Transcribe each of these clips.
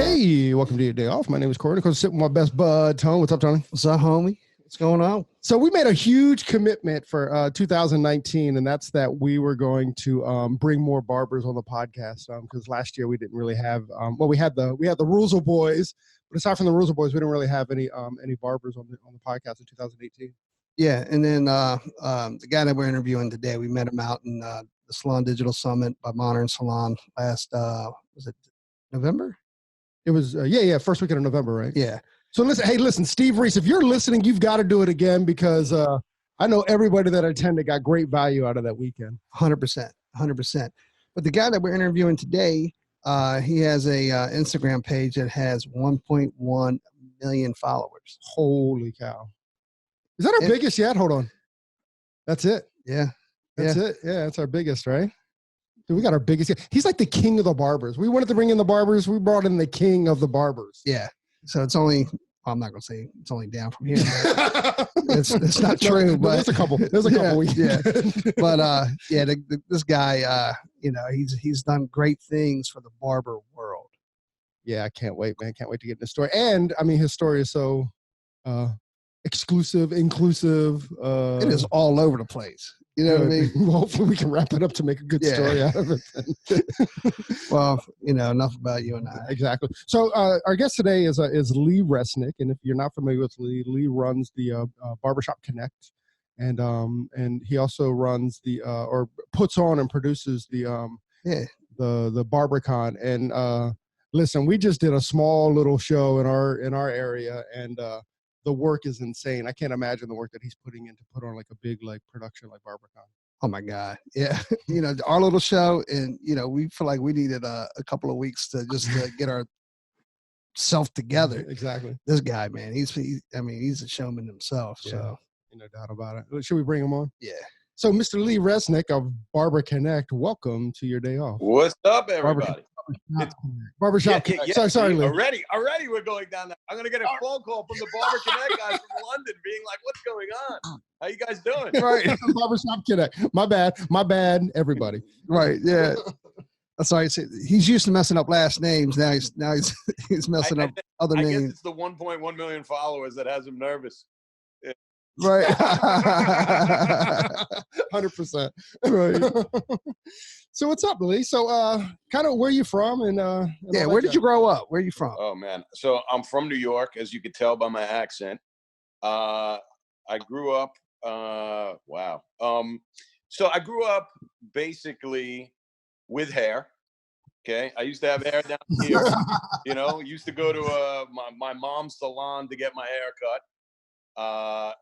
Hey, welcome to your day off. My name is Corey. I'm sitting with my best bud, Tony. What's up, Tony? What's up, homie? What's going on? So we made a huge commitment for 2019, and that's that we were going to bring more barbers on the podcast because last year we didn't really have. Well, we had the Ruzel Boys, but aside from the Ruzel Boys, we didn't really have any barbers on the podcast in 2018. Yeah, and then the guy that we're interviewing today, we met him out in the Salon Digital Summit by Modern Salon last was it November? It was first weekend of November, right? Yeah. So listen, Steve Reese, if you're listening, you've got to do it again because I know everybody that attended got great value out of that weekend. 100%. But the guy that we're interviewing today, he has a Instagram page that has 1.1 million followers. Holy cow! Is that our biggest yet? Hold on, that's it. Yeah, that's it. Yeah, that's our biggest, right? Dude, we got our biggest. He's like the king of the barbers. We wanted to bring in the barbers. We brought in the king of the barbers. Yeah. So it's only. Well, I'm not going to say it's only down from here. It's not true, but there's a couple. There's a couple. Yeah. But this guy, he's done great things for the barber world. Yeah, I can't wait, man. Can't wait to get in the story. And I mean, his story is so exclusive, inclusive. It is all over the place. You know what I mean? Well, hopefully we can wrap it up to make a good story out of it. Well, enough about you and I. Exactly. So our guest today is Lee Resnick, and if you're not familiar with Lee runs the Barbershop Connect, and he also runs or puts on and produces the Barbercon. And listen, we just did a small little show in our area, and the work is insane. I can't imagine the work that he's putting in to put on like a big production like Barbercon. Oh my God. Yeah. Our little show, and we feel like we needed a couple of weeks to just get our self together. Exactly. This guy, man, he's a showman himself. Yeah. So no doubt about it. Should we bring him on? Yeah. So Mr. Lee Resnick of Barber Connect, welcome to your day off. What's up, everybody? Barbershop. Sorry, Lee. Already we're going down there. I'm going to get a phone call from the Barber Connect guys from London being like, what's going on? How you guys doing? Right. Barbershop Connect. My bad, everybody. Right, yeah. Sorry, he's used to messing up last names. Now he's messing up other names. I guess it's the 1.1 million followers that has him nervous. Yeah. Right. 100%. Right. So what's up, Lee? So kind of where you from and where did you grow up? Where are you from? Oh man. So I'm from New York, as you could tell by my accent. I grew up so I grew up basically with hair. Okay. I used to have hair down here. Used to go to my mom's salon to get my hair cut.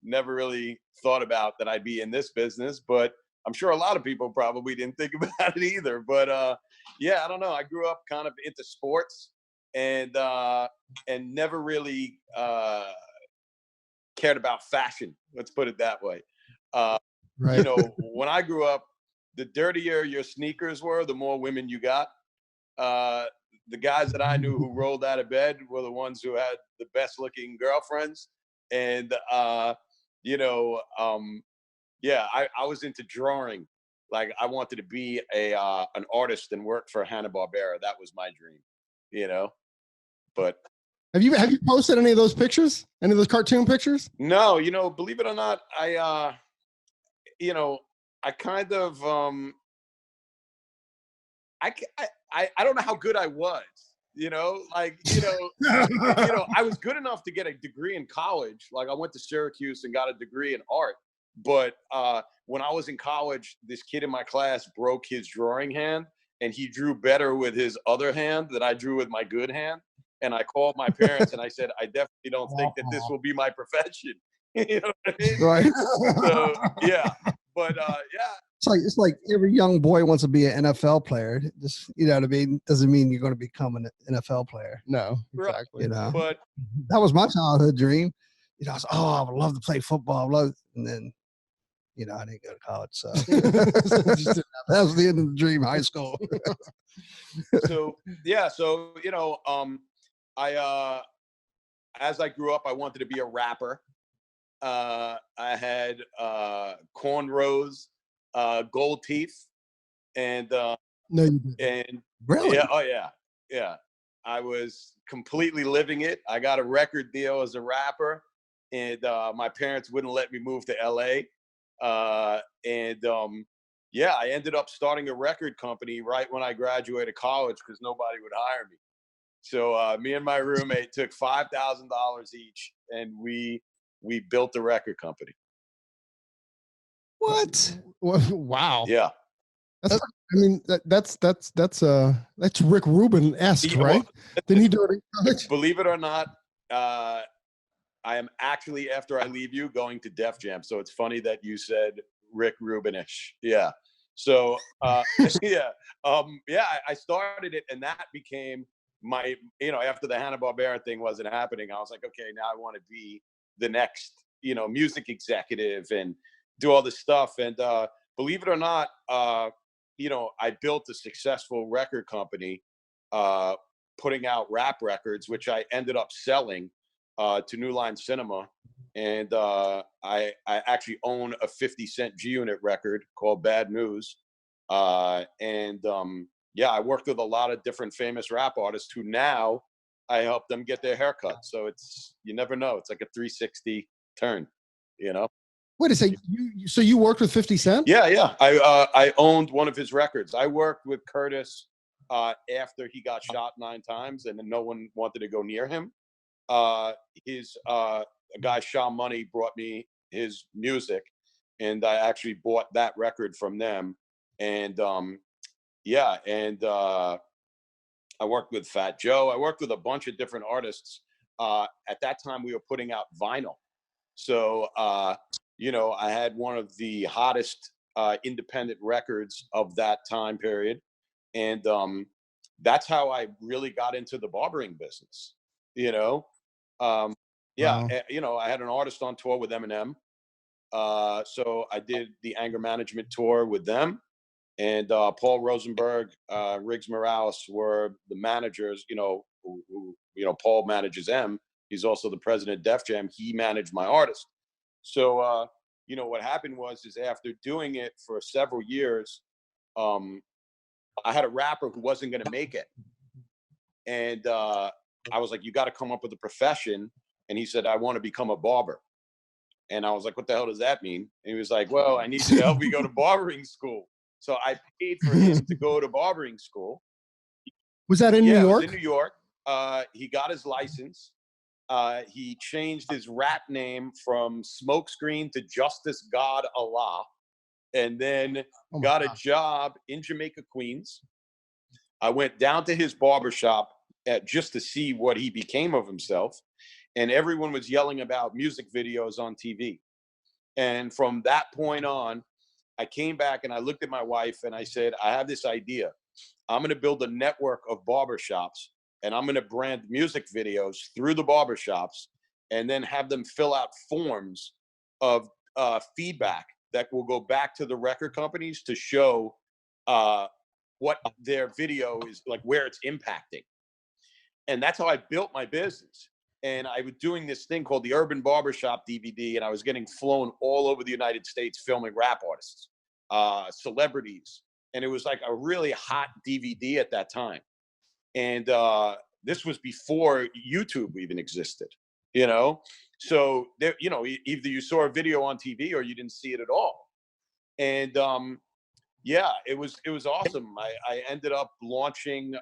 Never really thought about that I'd be in this business, but I'm sure a lot of people probably didn't think about it either. But I don't know. I grew up kind of into sports and never really cared about fashion. Let's put it that way. Right. When I grew up, the dirtier your sneakers were, the more women you got. The guys that I knew who rolled out of bed were the ones who had the best looking girlfriends. And, I was into drawing. Like I wanted to be an artist and work for Hanna-Barbera. That was my dream, but. Have you posted any of those pictures? Any of those cartoon pictures? No, believe it or not, I kind of, I don't know how good I was. I was good enough to get a degree in college. Like I went to Syracuse and got a degree in art. But when I was in college, this kid in my class broke his drawing hand, and he drew better with his other hand than I drew with my good hand. And I called my parents and I said, I definitely don't think that this will be my profession. You know what I mean? Right. So, yeah. But, It's like every young boy wants to be an NFL player. Just, what I mean? Doesn't mean you're going to become an NFL player. No, exactly. But that was my childhood dream. I was, I would love to play football. And then, I didn't go to college. So that was the end of the dream, high school. As I grew up, I wanted to be a rapper. I had cornrows, gold teeth, and no, you didn't. And really, yeah, I was completely living it. I got a record deal as a rapper, and my parents wouldn't let me move to LA. Yeah, I ended up starting a record company right when I graduated college because nobody would hire me. So me and my roommate took $5,000 each, and we built the record company. What? Wow. Yeah. That's, I mean, that's Rick Rubin-esque, Yeah, right? well, Didn't he do it in college? believe it or not, I am actually, after I leave you, going to Def Jam. So it's funny that you said Rick Rubin-ish. Yeah. So yeah, I started it, and that became my, after the Hanna-Barbera thing wasn't happening, I was like, okay, now I want to be the next, music executive and do all this stuff. And believe it or not, I built a successful record company, putting out rap records, which I ended up selling to New Line Cinema. And I actually own a 50 Cent G-Unit record called Bad News. Yeah, I worked with a lot of different famous rap artists who now I help them get their haircut. So you never know. It's like a 360 turn, Wait a second. So you worked with 50 Cent? Yeah. I owned one of his records. I worked with Curtis after he got shot 9 times, and then no one wanted to go near him. A guy, Sean Money, brought me his music, and I actually bought that record from them. And I worked with Fat Joe. I worked with a bunch of different artists. At that time, we were putting out vinyl. So, I had one of the hottest independent records of that time period. And that's how I really got into the barbering business, Wow. I had an artist on tour with Eminem. So I did the anger management tour with them. And Paul Rosenberg, Riggs Morales were the managers, who Paul manages M. He's also the president of Def Jam. He managed my artist. So, what happened is after doing it for several years, I had a rapper who wasn't going to make it. And I was like, you got to come up with a profession. And he said, I want to become a barber. And I was like, what the hell does that mean? And he was like, well, I need you to help me go to barbering school. So I paid for him to go to barbering school. Was that in New York? It was in New York. He got his license. He changed his rap name from Smokescreen to Justice God Allah, and then got a job in Jamaica, Queens. I went down to his barbershop just to see what he became of himself. And everyone was yelling about music videos on TV. And from that point on, I came back and I looked at my wife and I said, I have this idea. I'm going to build a network of barbershops, and I'm going to brand music videos through the barbershops, and then have them fill out forms of feedback that will go back to the record companies to show what their video is like, where it's impacting. And that's how I built my business. And I was doing this thing called the Urban Barbershop DVD, and I was getting flown all over the United States filming rap artists, celebrities. And it was like a really hot DVD at that time. And this was before YouTube even existed, So there, either you saw a video on TV or you didn't see it at all. And it was awesome. I ended up launching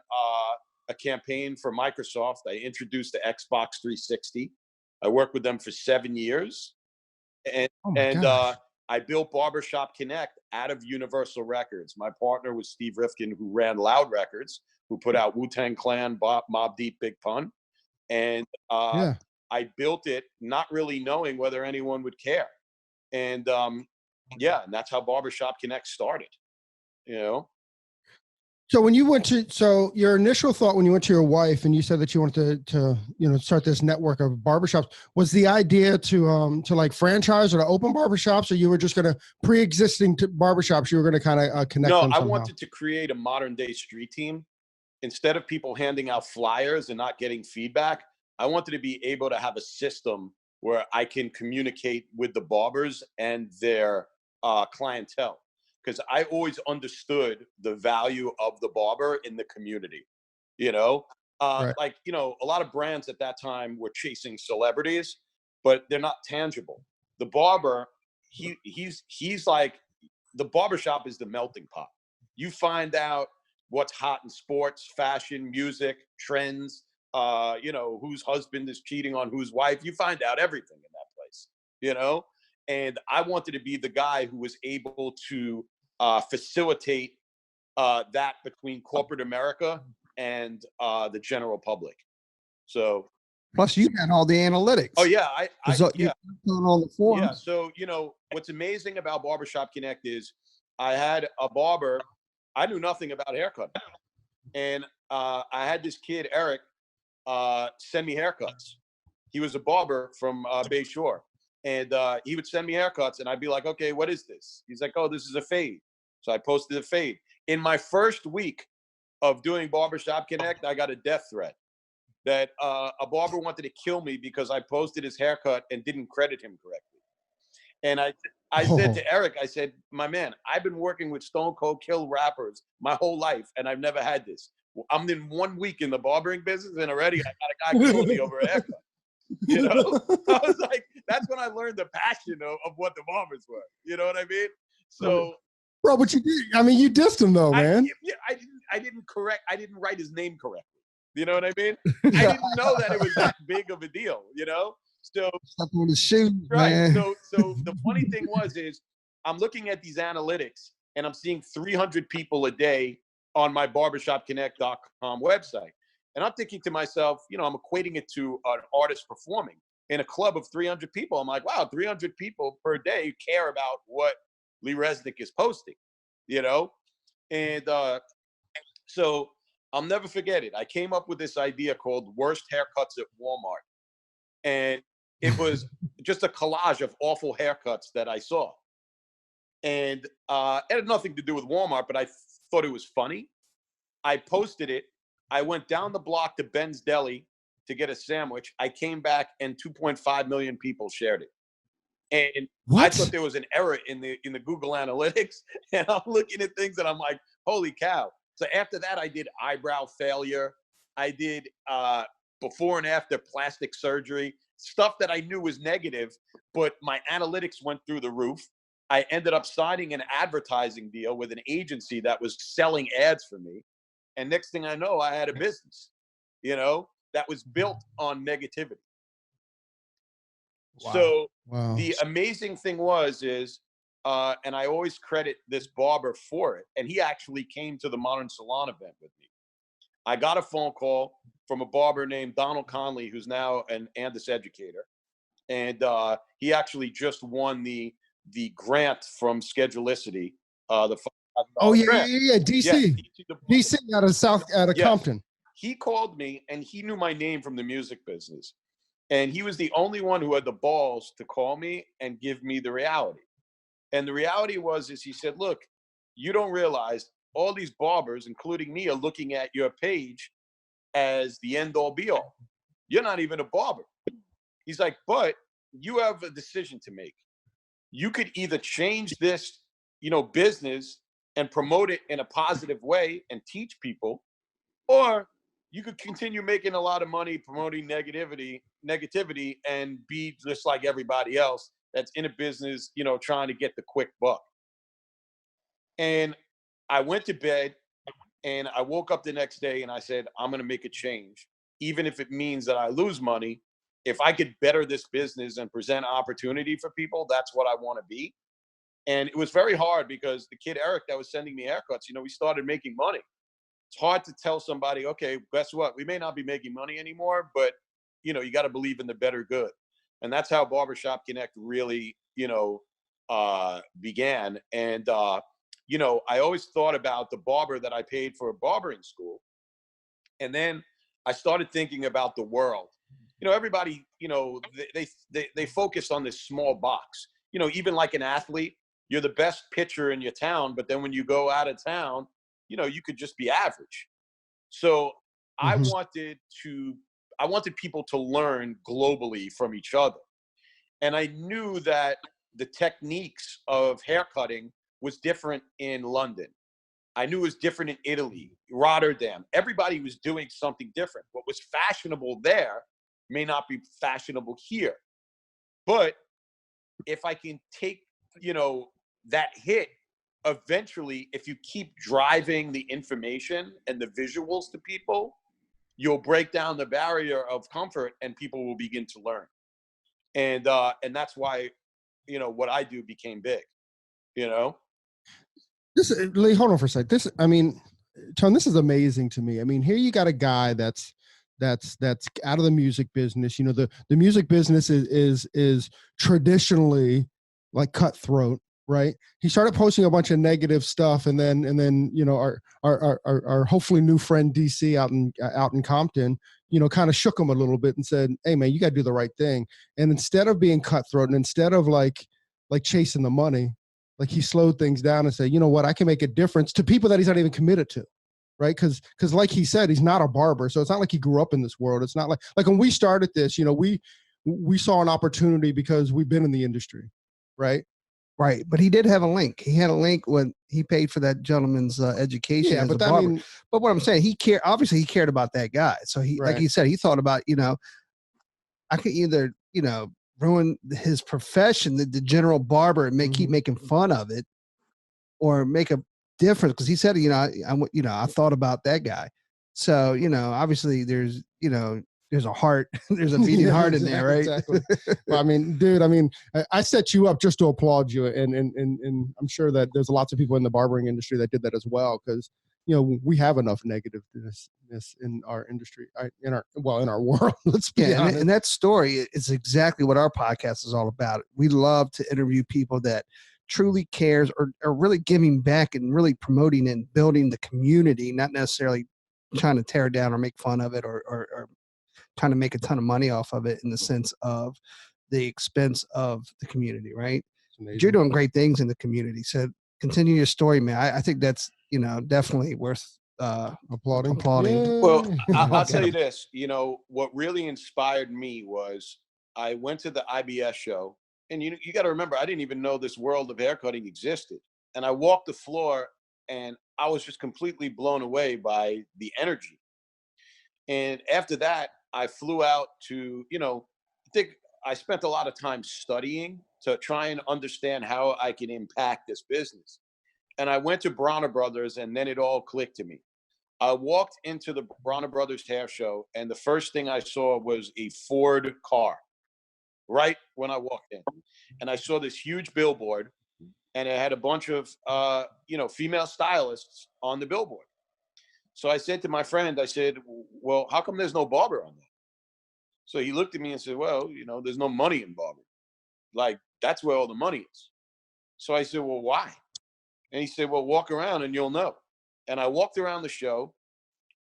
a campaign for Microsoft. I introduced the Xbox 360. I worked with them for 7 years, and I built Barbershop Connect out of Universal Records. My partner was Steve Rifkin, who ran Loud Records, who put out Wu-Tang Clan, Mobb Deep, Big Pun, and I built it not really knowing whether anyone would care, and and that's how Barbershop Connect started. So when you so your initial thought when you went to your wife and you said that you wanted to start this network of barbershops, was the idea to like franchise or to open barbershops, or you were just going to pre-existing barbershops, you were going to kind of connect them somehow? I wanted to create a modern day street team. Instead of people handing out flyers and not getting feedback, I wanted to be able to have a system where I can communicate with the barbers and their clientele. Because I always understood the value of the barber in the community. Right. Like, you know, a lot of brands at that time were chasing celebrities, but they're not tangible. The barber, he's like, the barbershop is the melting pot. You find out what's hot in sports, fashion, music, trends, you know, whose husband is cheating on whose wife. You find out everything in that place, you know? And I wanted to be the guy who was able to facilitate that between corporate America and the general public. So, Plus, you had all the analytics. oh yeah, So yeah, you on the forums. yeah. So, you know, what's amazing about Barbershop Connect is I had a barber. I knew nothing about haircut, and I had this kid Eric send me haircuts. He was a barber from Bay Shore, and he would send me haircuts, and I'd be like, okay, what is this? He's like, oh, this is a fade. So I posted a fade. In my first week of doing Barbershop Connect, I got a death threat that a barber wanted to kill me because I posted his haircut and didn't credit him correctly. And I said to Eric, I said, my man, I've been working with Stone Cold Kill rappers my whole life, and I've never had this. I'm in 1 week in the barbering business, and already I got a guy killing me over a haircut. You know, I was like, that's when I learned the passion of what the barbers were. You know what I mean? So, bro, but you did. I mean, you dissed him though, man. I didn't write his name correctly. You know what I mean? I didn't know that it was that big of a deal. You know, so Stuff on the shoe, right. man. So the funny thing is I'm looking at these analytics and I'm seeing 300 people a day on my barbershopconnect.com website. And I'm thinking to myself, you know, I'm equating it to an artist performing in a club of 300 people. I'm like, wow, 300 people per day care about what Lee Resnick is posting, you know? And so I'll never forget it. I came up with this idea called Worst Haircuts at Walmart. And it was just a collage of awful haircuts that I saw. And it had nothing to do with Walmart, but I thought it was funny. I posted it. I went down the block to Ben's Deli to get a sandwich. I came back and 2.5 million people shared it. And What? I thought there was an error in the Google Analytics. And I'm looking at things and I'm like, holy cow. So after that, I did eyebrow failure. I did before and after plastic surgery, stuff that I knew was negative, but my analytics went through the roof. I ended up signing an advertising deal with an agency that was selling ads for me. And next thing I know, I had a business, you know, that was built on negativity. Wow. So Wow. the amazing thing is, and I always credit this barber for it, and he actually came to the Modern Salon event with me. I got a phone call from a barber named Donald Conley, who's now an Andis educator. And he actually just won the grant from Schedulicity. The Oh yeah, grant. yeah, DC. DC out of Compton. He called me and he knew my name from the music business. And he was the only one who had the balls to call me and give me the reality. And the reality is he said, look, you don't realize all these barbers, including me, are looking at your page as the end all be all. You're not even a barber. He's like, but you have a decision to make. You could either change this, you know, business and promote it in a positive way and teach people, or you could continue making a lot of money promoting negativity and be just like everybody else that's in a business, you know, trying to get the quick buck. And I went to bed and I woke up the next day and I said, I'm going to make a change. Even if it means that I lose money, if I could better this business and present opportunity for people, that's what I want to be. And it was very hard because the kid, Eric, that was sending me haircuts, you know, we started making money. It's hard to tell somebody, okay, guess what? We may not be making money anymore, but, you know, you got to believe in the better good. And that's how Barbershop Connect really, you know, began. And, you know, I always thought about the barber that I paid for a barbering school. And then I started thinking about the world. You know, everybody, you know, they focus on this small box. You know, even like an athlete, you're the best pitcher in your town, but then when you go out of town, you know, you could just be average. So I wanted people to learn globally from each other. And I knew that the techniques of haircutting was different in London. I knew it was different in Italy, Rotterdam. Everybody was doing something different. What was fashionable there may not be fashionable here. But if I can take, that hit, eventually, if you keep driving the information and the visuals to people, you'll break down the barrier of comfort and people will begin to learn. And that's why, what I do became big, This, Lee, hold on for a sec. This, I mean, Tone, this is amazing to me. I mean, here you got a guy that's out of the music business. The music business is traditionally like cutthroat, right? He started posting a bunch of negative stuff, and then our hopefully new friend DC out in Compton, kind of shook him a little bit and said, "Hey man, you got to do the right thing." And instead of being cutthroat, and instead of like chasing the money, like he slowed things down and said, "You know what? I can make a difference to people that he's not even committed to." Right. Because like he said, he's not a barber. So it's not like he grew up in this world. It's not like when we started this, we saw an opportunity because we've been in the industry. Right. Right. But he did have a link. He had a link when he paid for that gentleman's education. Yeah, as but a barber. But what I'm saying, obviously he cared about that guy. So like he said, he thought about, I could either, ruin his profession, the general barber, and keep making fun of it, or make a difference. Because he said, I thought about that guy. So, obviously there's a heart, there's a beating heart in there, right? Exactly. Well, I mean, dude, I set you up just to applaud you, and I'm sure that there's lots of people in the barbering industry that did that as well, because we have enough negativeness in our industry, in our world. Let's be honest. And that story is exactly what our podcast is all about. We love to interview people that truly cares, or are really giving back and really promoting and building the community, not necessarily trying to tear it down or make fun of it, or trying to make a ton of money off of it in the sense of the expense of the community, right? You're doing great things in the community. So continue your story, man. I think that's, definitely worth applauding. Well, I'll tell you this, what really inspired me was I went to the IBS show, and you got to remember, I didn't even know this world of haircutting existed. And I walked the floor and I was just completely blown away by the energy. And after that, I flew out to, I think I spent a lot of time studying to try and understand how I can impact this business. And I went to Bronner Brothers, and then it all clicked to me. I walked into the Bronner Brothers hair show, and the first thing I saw was a Ford car right when I walked in. And I saw this huge billboard, and it had a bunch of, female stylists on the billboard. So I said to my friend, I said, well, how come there's no barber on there? So he looked at me and said, well, there's no money in barbering. Like, that's where all the money is. So I said, well, why? And he said, well, walk around and you'll know. And I walked around the show,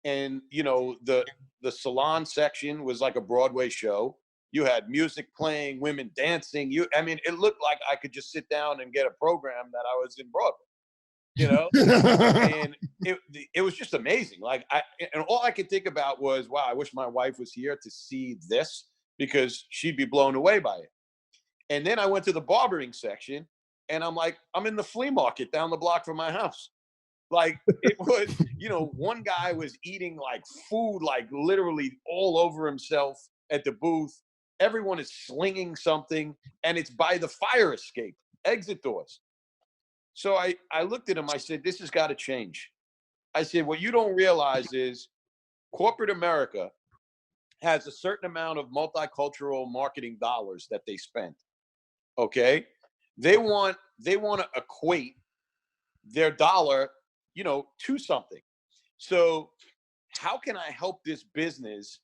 and, the salon section was like a Broadway show. You had music playing, women dancing. It looked like I could just sit down and get a program that I was in Broadway. And it was just amazing. And all I could think about was, wow, I wish my wife was here to see this, because she'd be blown away by it. And then I went to the barbering section, and I'm like, I'm in the flea market down the block from my house. Like, it was, one guy was eating like food, like literally all over himself at the booth. Everyone is slinging something, and it's by the fire escape, exit doors. So I looked at him, I said, this has got to change. I said, what you don't realize is corporate America has a certain amount of multicultural marketing dollars that they spend. Okay. They want to equate their dollar, to something. So how can I help this business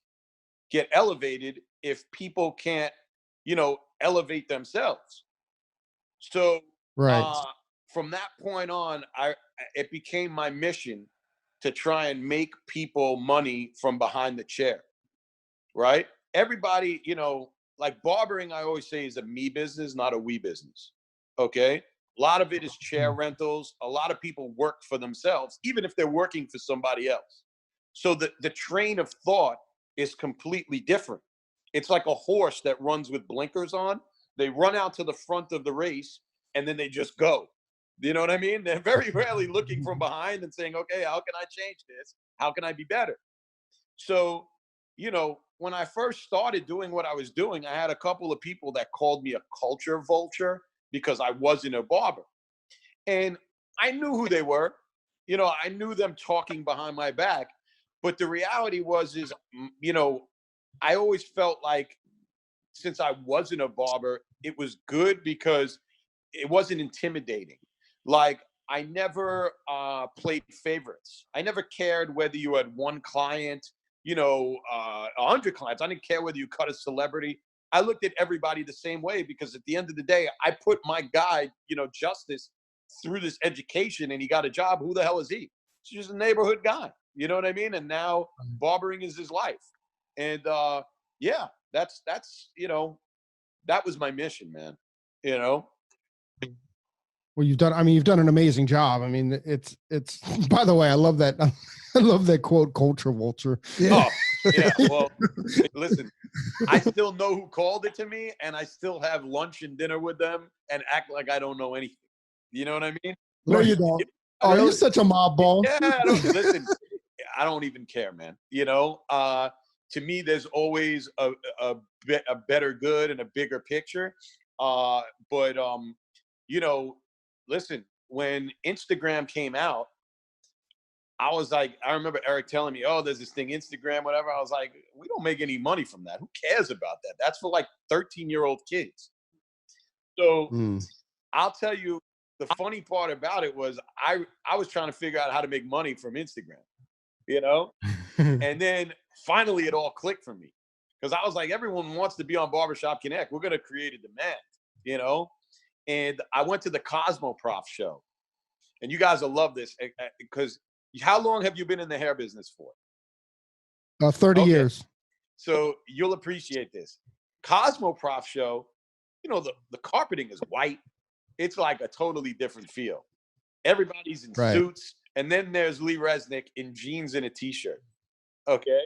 get elevated if people can't, elevate themselves? So, right. From that point on, it became my mission to try and make people money from behind the chair, right? Everybody, like barbering, I always say, is a me business, not a we business, okay? A lot of it is chair rentals. A lot of people work for themselves, even if they're working for somebody else. So the train of thought is completely different. It's like a horse that runs with blinkers on. They run out to the front of the race, and then they just go. You know what I mean? They're very rarely looking from behind and saying, okay, how can I change this? How can I be better? So, when I first started doing what I was doing, I had a couple of people that called me a culture vulture because I wasn't a barber. And I knew who they were. I knew them talking behind my back. But the reality is, I always felt like since I wasn't a barber, it was good because it wasn't intimidating. Like, I never played favorites. I never cared whether you had one client, 100 clients. I didn't care whether you cut a celebrity. I looked at everybody the same way because at the end of the day, I put my guy, Justice, through this education and he got a job. Who the hell is he? He's just a neighborhood guy. You know what I mean? And now barbering is his life. And yeah, that's that was my mission, man. Well, you've done an amazing job. I mean, it's, by the way, I love that. I love that quote, culture vulture. Yeah. Oh, yeah. Well, listen, I still know who called it to me and I still have lunch and dinner with them and act like I don't know anything. You know what I mean? No, you don't. Oh, you're such a mob ball. Yeah. Listen, I don't even care, man. To me, there's always a better good and a bigger picture. But listen, when Instagram came out, I was like, I remember Eric telling me, oh, there's this thing, Instagram, whatever. I was like, we don't make any money from that. Who cares about that? That's for like 13-year-old kids. So I'll tell you, the funny part about it was I was trying to figure out how to make money from Instagram, and then finally it all clicked for me because I was like, everyone wants to be on Barbershop Connect. We're going to create a demand, and I went to the Cosmoprof show, and you guys will love this because how long have you been in the hair business for? 30 years. So you'll appreciate this. Cosmoprof show, the carpeting is white. It's like a totally different feel. Everybody's in suits. And then there's Lee Resnick in jeans and a t-shirt. Okay.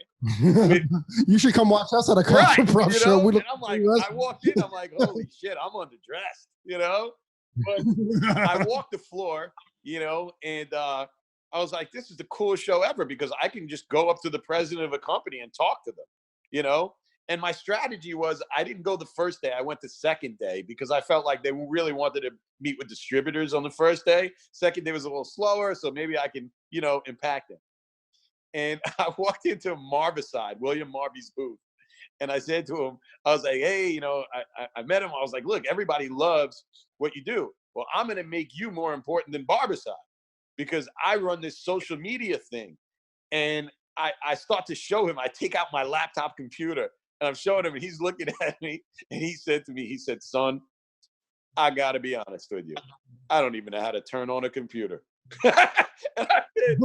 You should come watch us at a Cosmoprof show. And I'm like, I walked in, I'm like, holy shit, I'm underdressed, But I walked the floor, and I was like, this is the coolest show ever because I can just go up to the president of a company and talk to them, And my strategy was I didn't go the first day. I went the second day because I felt like they really wanted to meet with distributors on the first day. Second day was a little slower, so maybe I can, impact them. And I walked into Marvicide, William Marvy's booth. And I said to him, I was like, hey, I met him. I was like, look, everybody loves what you do. Well, I'm going to make you more important than Barbicide because I run this social media thing. And I start to show him, I take out my laptop computer and I'm showing him and he's looking at me and he said to me, he said, son, I got to be honest with you. I don't even know how to turn on a computer. And I said,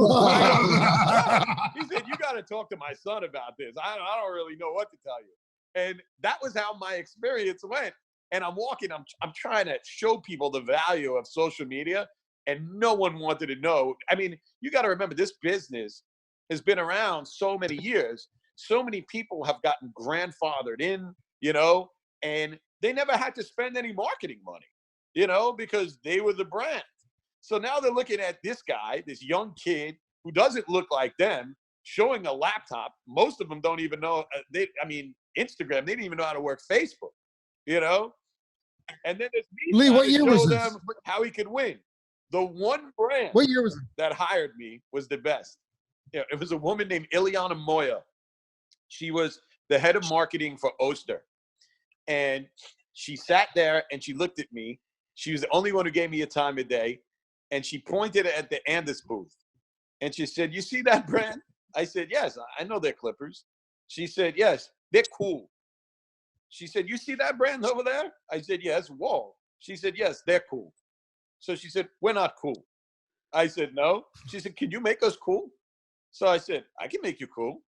he said, you got to talk to my son about this. I don't really know what to tell you. And that was how my experience went. And I'm walking, I'm trying to show people the value of social media and no one wanted to know. I mean, you got to remember this business has been around so many years. So many people have gotten grandfathered in, and they never had to spend any marketing money, because they were the brand. So now they're looking at this guy, this young kid who doesn't look like them, showing a laptop. Most of them don't even know. Instagram, they didn't even know how to work Facebook, And then there's me Lee, what year was them how he could win. The one brand what year was that hired me was the best. It was a woman named Ileana Moya. She was the head of marketing for Oster. And she sat there and she looked at me. She was the only one who gave me a time of day. And she pointed at the Andis booth. And she said, you see that brand? I said, yes, I know they're clippers. She said, yes, they're cool. She said, you see that brand over there? I said, yes, whoa. She said, yes, they're cool. So she said, we're not cool. I said, no. She said, can you make us cool? So I said, I can make you cool.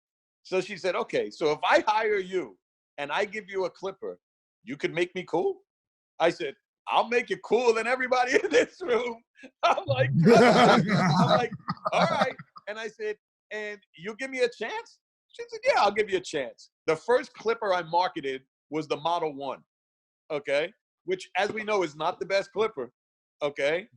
So she said, okay, so if I hire you and I give you a clipper, you could make me cool? I said, I'll make you cooler than everybody in this room. I'm like, all right. And I said, and you'll give me a chance? She said, yeah, I'll give you a chance. The first clipper I marketed was the Model 1, okay? Which, as we know, is not the best clipper, okay?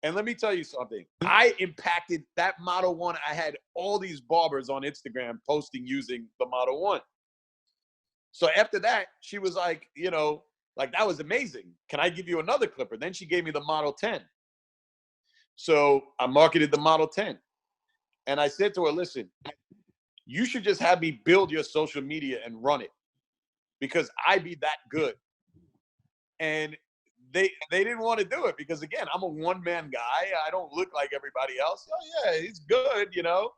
And let me tell you something. I impacted that Model 1. I had all these barbers on Instagram posting using the Model 1. So after that, she was like, you know, like, that was amazing. Can I give you another clipper? Then she gave me the Model 10. So I marketed the Model 10. And I said to her, listen, you should just have me build your social media and run it because I be that good. And they didn't want to do it because, again, I'm a one-man guy. I don't look like everybody else. Oh, yeah, he's good, you know.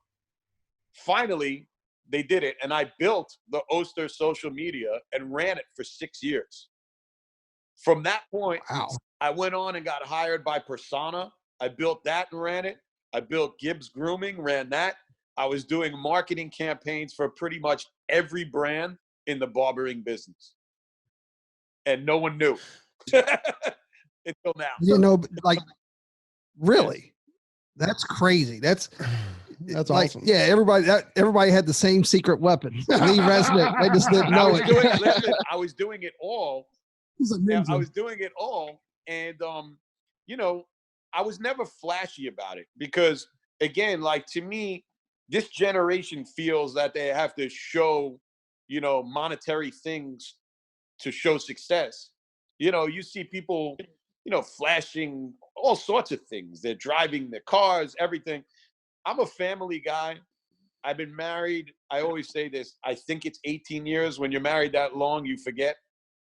Finally, they did it, and I built the Oster social media and ran it for 6 years. From that point, Wow. I went on and got hired by Persona. I built that and ran it. I built Gibbs Grooming, ran that. I was doing marketing campaigns for pretty much every brand in the barbering business. And no one knew until now. You know, like, really? That's crazy. That's like, awesome. yeah, everybody had the same secret weapon. Lee Resnick. They just didn't know it. I was doing it all. He's a ninja. I was doing it all. And, you know, I was never flashy about it because, again, like, to me, this generation feels that they have to show, you know, monetary things to show success. You know, you see people, you know, flashing all sorts of things. They're driving their cars, everything. I'm a family guy. I've been married. I always say this. I think it's 18 years. When you're married that long, you forget.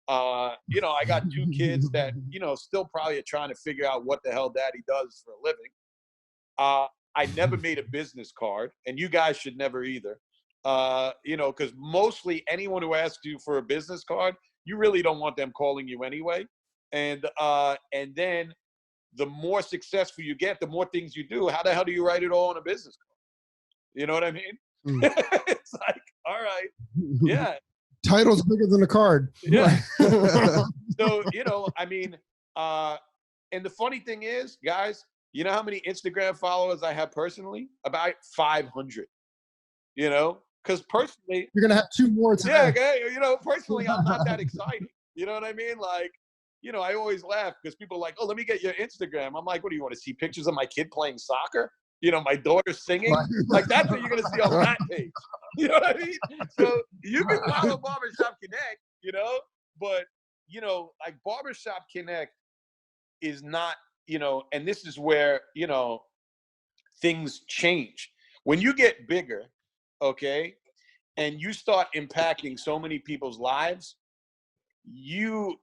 You know, I got 2 kids that, you know, still probably are trying to figure out what the hell daddy does for a living. I never made a business card, and you guys should never either. You know, because mostly anyone who asks you for a business card, you really don't want them calling you anyway. And then the more successful you get, the more things you do. How the hell do you write it all on a business card? You know what I mean? It's like, all right, yeah. Title's bigger than the card. Yeah. So, you know, I mean, and the funny thing is, guys, you know how many Instagram followers I have personally? About 500. You know, because personally, you're gonna have 2 more today. Yeah, okay. You know, personally, I'm not that exciting. You know what I mean? Like, you know, I always laugh because people are like, "Oh, let me get your Instagram." I'm like, "What do you want to see pictures of my kid playing soccer? You know, my daughter singing? Like, that's what you're gonna see on that page." You know what I mean? So you can follow Barbershop Connect, you know, but you know, like, Barbershop Connect is not, you know, and this is where, you know, things change when you get bigger. Okay, and you start impacting so many people's lives, you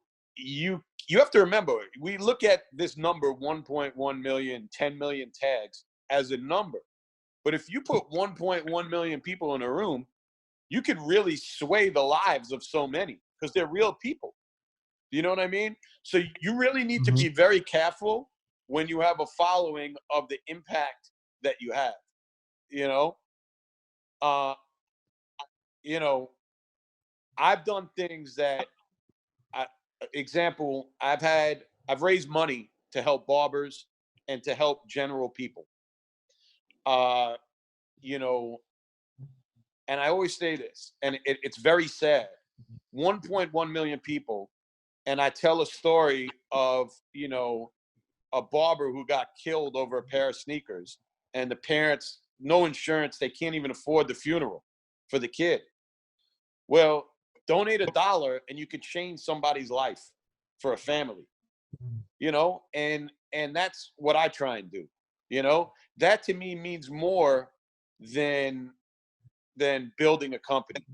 have to remember, we look at this number 1.1 million, 10 million tags as a number. But if you put 1.1 million people in a room, you could really sway the lives of so many because they're real people. You know what I mean? So you really need to be very careful when you have a following of the impact that you have, you know? You know, I've done things that, example, I've raised money to help barbers and to help general people. You know, and I always say this, and it's very sad. 1.1 million people, and I tell a story of, you know, a barber who got killed over a pair of sneakers, and the parents, no insurance, they can't even afford the funeral for the kid. Well, donate $1 and you could change somebody's life for a family, you know, and that's what I try and do. You know, that to me means more than building a company.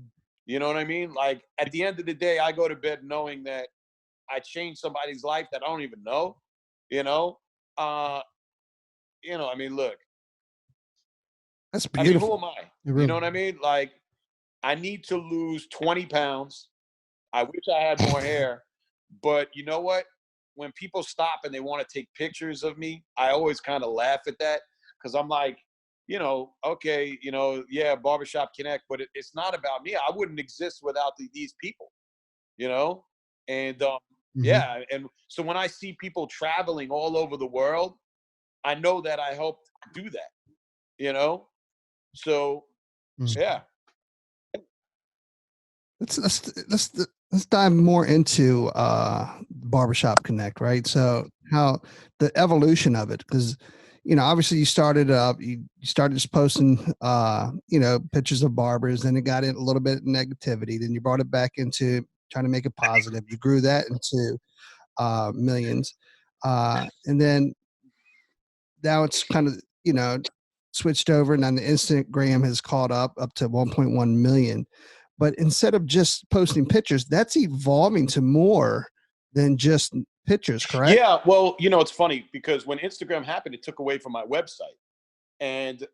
You know what I mean? Like, at the end of the day, I go to bed knowing that I changed somebody's life that I don't even know. You know, you know, I mean, look, That's I mean, beautiful. who am I? You know what I mean? Like, I need to lose 20 pounds. I wish I had more hair, but you know what? When people stop and they want to take pictures of me, I always kind of laugh at that because I'm like, you know, okay, you know, yeah, Barbershop Connect, but it's not about me. I wouldn't exist without these people, you know? And yeah, and so when I see people traveling all over the world, I know that I helped do that, you know? So, yeah. Let's dive more into Barbershop Connect, right? So how the evolution of it, because obviously you started just posting pictures of barbers, then it got in a little bit of negativity, then you brought it back into trying to make it positive. You grew that into millions, and then now it's kind of switched over, and then the Instagram has caught up to 1.1 million. But instead of just posting pictures, that's evolving to more than just pictures, correct? Yeah, well, it's funny because when Instagram happened, it took away from my website. And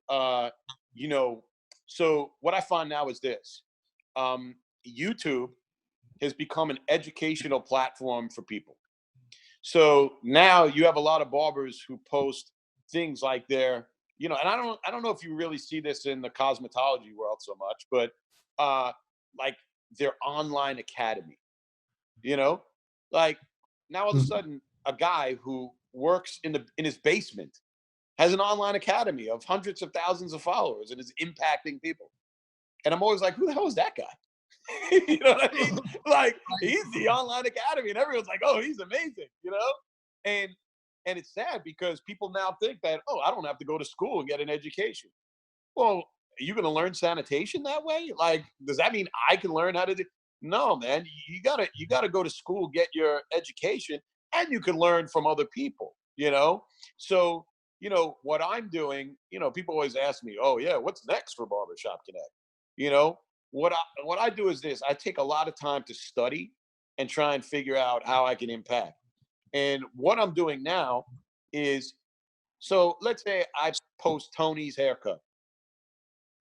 so what I find now is this. YouTube has become an educational platform for people. So now you have a lot of barbers who post things like and I don't know if you really see this in the cosmetology world so much, but like their online academy, like now all of a sudden a guy who works in his basement has an online academy of hundreds of thousands of followers and is impacting people. And I'm always like, who the hell is that guy? You know what I mean? Like, he's the online academy, and everyone's like, oh, he's amazing, And it's sad because people now think that, oh, I don't have to go to school and get an education. Well, are you going to learn sanitation that way? Like, does that mean I can learn how to do? No, man. You gotta go to school, get your education, and you can learn from other people. So what I'm doing. People always ask me, oh yeah, what's next for Barbershop Connect? What I do is this: I take a lot of time to study and try and figure out how I can impact. And what I'm doing now is, so let's say I post Tony's haircut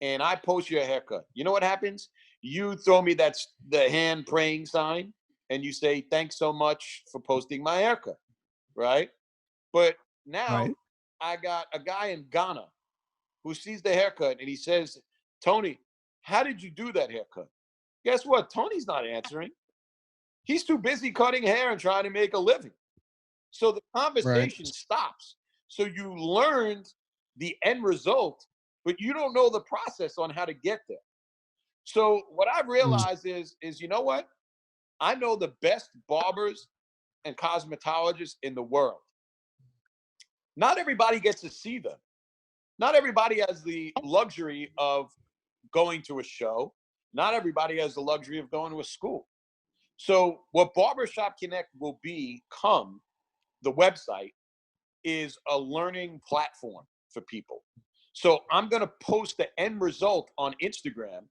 and I post your haircut. You know what happens? You throw me that's the hand praying sign and you say, thanks so much for posting my haircut. Right. But now Right. I got a guy in Ghana who sees the haircut and he says, Tony, how did you do that haircut? Guess what? Tony's not answering. He's too busy cutting hair and trying to make a living. So the conversation stops. So you learned the end result, but you don't know the process on how to get there. So what I've realized is you know what? I know the best barbers and cosmetologists in the world. Not everybody gets to see them. Not everybody has the luxury of going to a show. Not everybody has the luxury of going to a school. So what Barbershop Connect will become, the website, is a learning platform for people. So I'm going to post the end result on Instagram,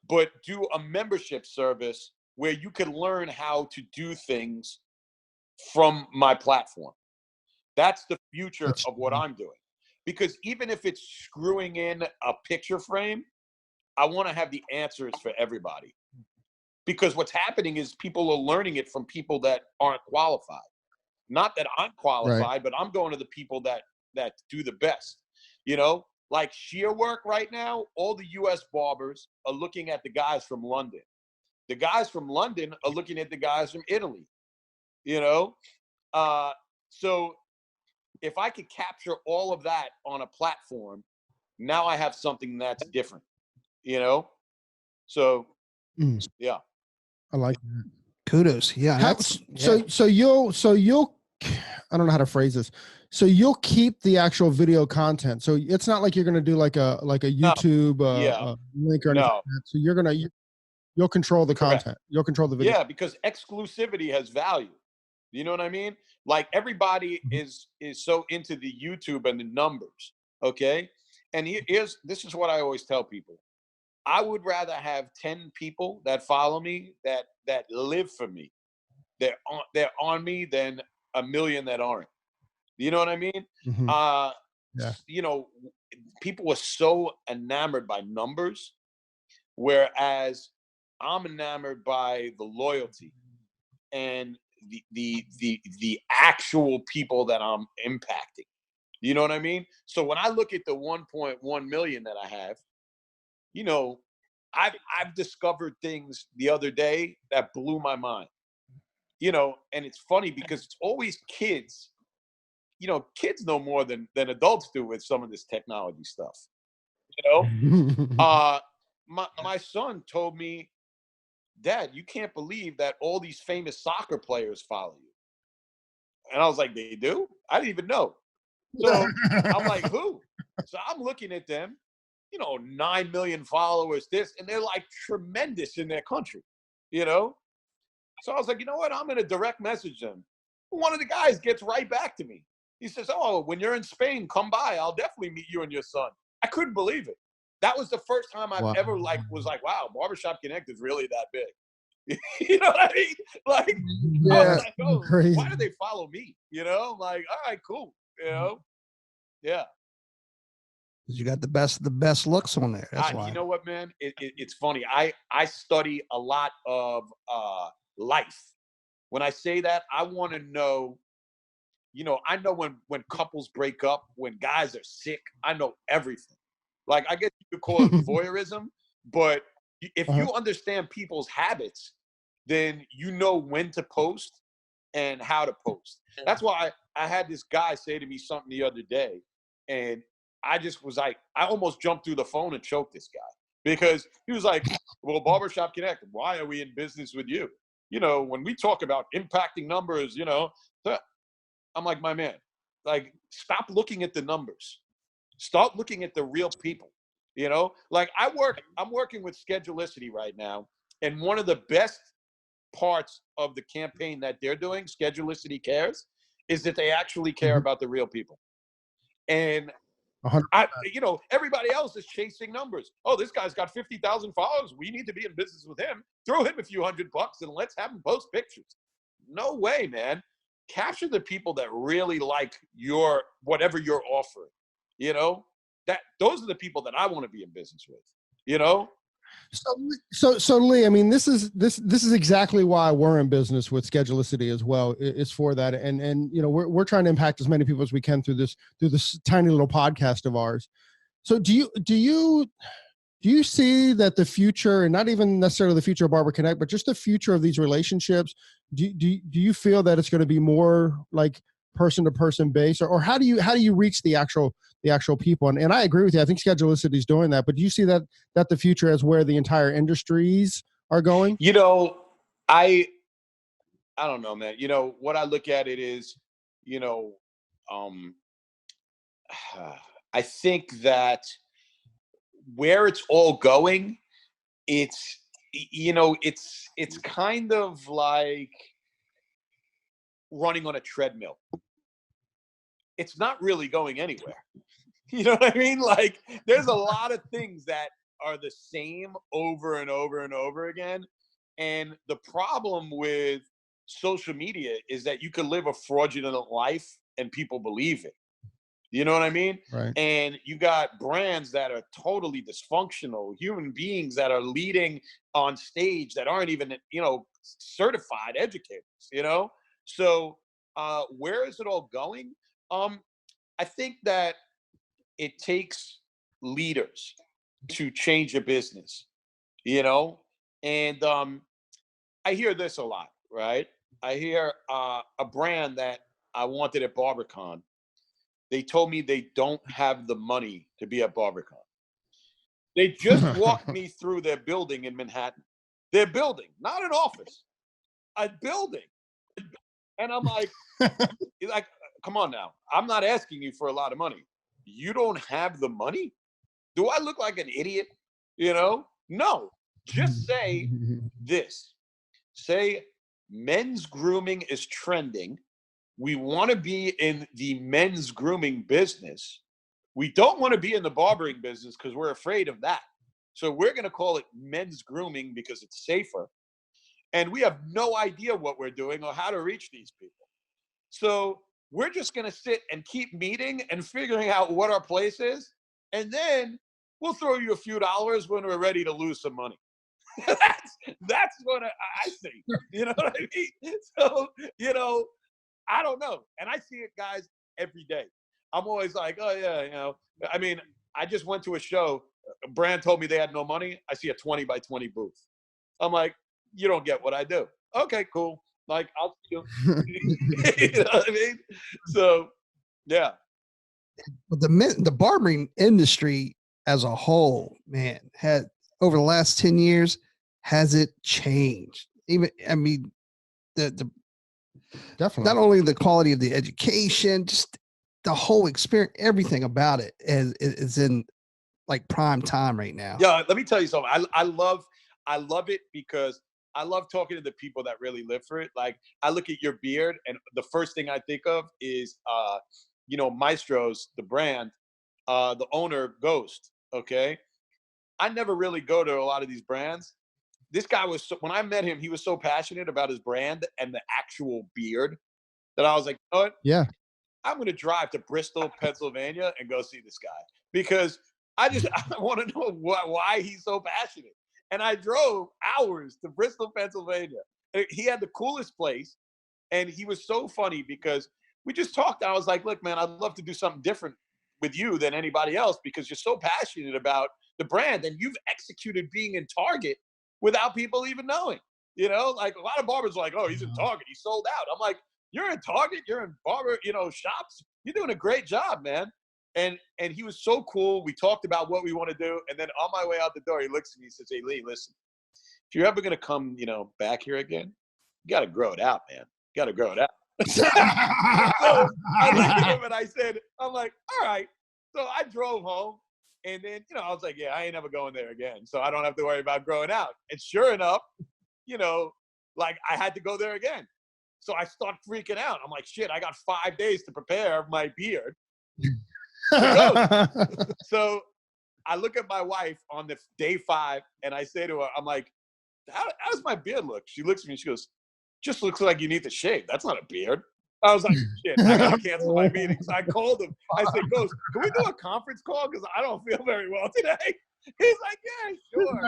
but do a membership service where you can learn how to do things from my platform. That's the future of what I'm doing. Because even if it's screwing in a picture frame, I want to have the answers for everybody. Because what's happening is people are learning it from people that aren't qualified. Not that I'm qualified, but I'm going to the people that do the best. Like shear work right now, all the US barbers are looking at the guys from London. The guys from London are looking at the guys from Italy. So if I could capture all of that on a platform, now I have something that's different. So yeah. I like that. Kudos. Yeah. So you'll I don't know how to phrase this. So you'll keep the actual video content. So it's not like you're going to do like a YouTube link or anything. No. Like that. So you'll control the content. You'll control the video. Yeah, because exclusivity has value. You know what I mean? Like everybody is so into the YouTube and the numbers. Okay. And this is what I always tell people. I would rather have 10 people that follow me that live for me. They're on me than a million that aren't. You know what I mean? People are so enamored by numbers, whereas I'm enamored by the loyalty and the actual people that I'm impacting. You know what I mean? So when I look at the 1.1 million that I have, I've discovered things the other day that blew my mind. And it's funny because it's always kids. Kids know more than adults do with some of this technology stuff. My son told me, Dad, you can't believe that all these famous soccer players follow you. And I was like, they do? I didn't even know. So I'm like, who? So I'm looking at them, 9 million followers, this, and they're like tremendous in their country, you know? So I was like, you know what? I'm going to direct message them. One of the guys gets right back to me. He says, oh, when you're in Spain, come by. I'll definitely meet you and your son. I couldn't believe it. That was the first time I've ever was like, wow, Barbershop Connect is really that big. You know what I mean? Like, Yeah, I was like, oh, crazy. why do they follow me? I'm like, all right, cool. Yeah. You got the best looks on there. That's why. You know what, man? It's funny. I study a lot of life. When I say that, I want to know, I know when couples break up, when guys are sick, I know everything. Like, I guess you could call it voyeurism, but if you understand people's habits, then you know when to post and how to post. That's why I had this guy say to me something the other day, and I just was like, I almost jumped through the phone and choked this guy, because he was like, well, Barbershop Connect, why are we in business with you? When we talk about impacting numbers, I'm like, my man, like, stop looking at the numbers. Start looking at the real people. Like, I'm working with Schedulicity right now, and one of the best parts of the campaign that they're doing, Schedulicity Cares, is that they actually care about the real people. And 100%. everybody else is chasing numbers. Oh, this guy's got 50,000 followers. We need to be in business with him. Throw him a few $100 and let's have him post pictures. No way, man. Capture the people that really like whatever you're offering. Those are the people that I want to be in business with. So Lee, I mean, this is exactly why we're in business with Schedulicity as well. It's for that, and we're trying to impact as many people as we can through this tiny little podcast of ours. So do you see that the future, and not even necessarily the future of Barber Connect, but just the future of these relationships, do you feel that it's going to be more like person to person based, or how do you reach the actual people? And I agree with you. I think Schedulicity is doing that, but do you see that the future is where the entire industries are going? I don't know, man. What I look at it is, I think that where it's all going, it's kind of like running on a treadmill. It's not really going anywhere. You know what I mean? Like, there's a lot of things that are the same over and over and over again. And the problem with social media is that you can live a fraudulent life and people believe it. You know what I mean? Right. And you got brands that are totally dysfunctional, human beings that are leading on stage that aren't even, certified educators, So where is it all going? I think that it takes leaders to change a business, and I hear this a lot, right? I hear a brand that I wanted at Barbercon. They told me they don't have the money to be at Barbercon. They just walked me through their building in Manhattan. Their building, not an office, a building. And I'm like, come on now. I'm not asking you for a lot of money. You don't have the money? Do I look like an idiot? No. Just say this. Say, men's grooming is trending. We want to be in the men's grooming business. We don't want to be in the barbering business because we're afraid of that. So we're going to call it men's grooming because it's safer. And we have no idea what we're doing or how to reach these people. So we're just going to sit and keep meeting and figuring out what our place is. And then we'll throw you a few dollars when we're ready to lose some money. That's what I think. You know what I mean? So, I don't know. And I see it, guys, every day. I'm always like, oh, yeah, I mean, I just went to a show. A brand told me they had no money. I see a 20 by 20 booth. I'm like, you don't get what I do. Okay, cool. Like, I'll see you. You know what I mean? So, yeah. But the barbering industry as a whole, man, had over the last 10 years, has it changed? Even, I mean, the Definitely. Not only the quality of the education, just the whole experience, everything about it is in like prime time right now. Yeah, let me tell you something. I love it because I love talking to the people that really live for it. Like I look at your beard, and the first thing I think of is Maestro's, the brand, the owner, Ghost. Okay. I never really go to a lot of these brands. This guy was when I met him, he was so passionate about his brand and the actual beard that I was like, you know what? Yeah. I'm going to drive to Bristol, Pennsylvania, and go see this guy because I want to know why he's so passionate. And I drove hours to Bristol, Pennsylvania. He had the coolest place, and he was so funny because we just talked. I was like, "Look, man, I'd love to do something different with you than anybody else because you're so passionate about the brand, and you've executed being in Target without people even knowing. You know, like a lot of barbers are like, oh, he's in Target, he sold out. I'm like, you're in Target, you're in barber, shops. You're doing a great job, man. And he was so cool. We talked about what we want to do, and then on my way out the door, he looks at me and says, "Hey, Lee, listen, if you're ever gonna come, back here again, you got to grow it out, man. You got to grow it out." So I looked at him and I said, "I'm like, all right." So I drove home, and then I was like, "Yeah, I ain't never going there again, so I don't have to worry about growing out." And sure enough, like I had to go there again. So I start freaking out. I'm like, shit, I got 5 days to prepare my beard. So I look at my wife on the day 5 and I say to her, I'm like, how does my beard look? She looks at me and she goes, just looks like you need to shave. That's not a beard. I was like, shit, I got to cancel my meeting. So I called him. I said, Ghost, can we do a conference call? Because I don't feel very well today. He's like, yeah, sure,